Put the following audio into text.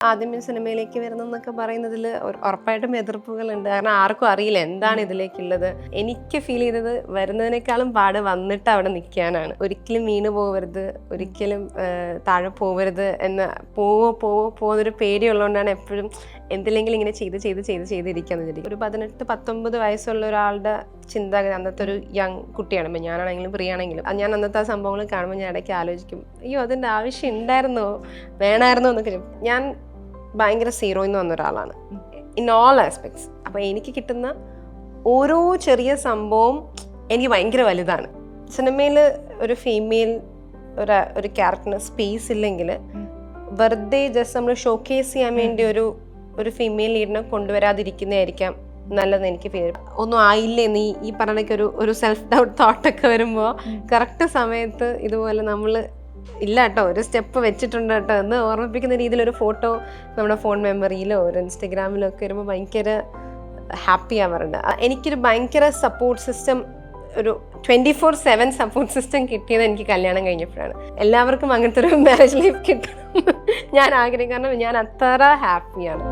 ആദ്യമേ സിനിമയിലേക്ക് വരുന്നതെന്നൊക്കെ പറയുന്നതിൽ ഉറപ്പായിട്ടും എതിർപ്പുകളുണ്ട്. കാരണം ആർക്കും അറിയില്ല എന്താണ് ഇതിലേക്കുള്ളത്. എനിക്ക് ഫീൽ ചെയ്തത് വരുന്നതിനേക്കാളും പാട് വന്നിട്ട് അവിടെ നിൽക്കാനാണ്. ഒരിക്കലും വീണ് പോകരുത്, ഒരിക്കലും താഴെ പോകരുത് എന്ന പോകുന്നൊരു പേടിയുള്ളതുകൊണ്ടാണ് എപ്പോഴും എന്തില്ലെങ്കിലും ഇങ്ങനെ ചെയ്തിരിക്കാന്ന് വിചാരിക്കും. ഒരു 18-19 വയസ്സുള്ള ഒരാളുടെ ചിന്താഗതി, അന്നത്തെ ഒരു യങ് കുട്ടിയാണ്. ഇപ്പം ഞാനാണെങ്കിലും പ്രിയാണെങ്കിലും ഞാൻ അന്നത്തെ ആ സംഭവങ്ങൾ കാണുമ്പോൾ ഞാൻ ഇടയ്ക്ക് ആലോചിക്കും, അയ്യോ അതിൻ്റെ ആവശ്യം ഉണ്ടായിരുന്നോ, വേണമായിരുന്നോ എന്നൊക്കെ. ഞാൻ ഭയങ്കര സീറോയിൽ നിന്ന് വന്ന ഒരാളാണ് ഇൻ ഓൾ ആസ്പെക്ട്സ്. അപ്പോൾ എനിക്ക് കിട്ടുന്ന ഓരോ ചെറിയ സംഭവം എനിക്ക് ഭയങ്കര വലുതാണ്. സിനിമയിൽ ഒരു ഫീമെയിൽ ഒരു ക്യാരക്ടറിന് സ്പേസ് ഇല്ലെങ്കിൽ വെറുതെ ജസ്റ്റ് നമ്മൾ ഷോക്കേസ് ചെയ്യാൻ വേണ്ടി ഒരു ഫീമെയിൽ ലീഡിനെ കൊണ്ടുവരാതിരിക്കുന്നതായിരിക്കാം നല്ലത്. എനിക്ക് ഫീൽ ഒന്നും ആയില്ലേ നീ ഈ പറഞ്ഞൊക്കെ ഒരു സെൽഫ് ഡൗട്ട് തോട്ടൊക്കെ വരുമ്പോൾ കറക്റ്റ് സമയത്ത് ഇതുപോലെ നമ്മൾ ഇല്ല കേട്ടോ, ഒരു സ്റ്റെപ്പ് വെച്ചിട്ടുണ്ട് കേട്ടോ എന്ന് ഓർമ്മിപ്പിക്കുന്ന രീതിയിലൊരു ഫോട്ടോ നമ്മുടെ ഫോൺ മെമ്മറിയിലോ ഒരു ഇൻസ്റ്റഗ്രാമിലോ ഒക്കെ വരുമ്പോൾ ഭയങ്കര ഹാപ്പി ആവാറുണ്ട്. എനിക്കൊരു ഭയങ്കര സപ്പോർട്ട് സിസ്റ്റം, ഒരു 24/7 സപ്പോർട്ട് സിസ്റ്റം കിട്ടിയത് എനിക്ക് കല്യാണം കഴിഞ്ഞപ്പോഴാണ്. എല്ലാവർക്കും അങ്ങനത്തെ ഒരു മാരേജ് ലൈഫ് കിട്ടണം ഞാൻ ആഗ്രഹിക്കും. കാരണം ഞാൻ അത്ര ഹാപ്പിയാണ്.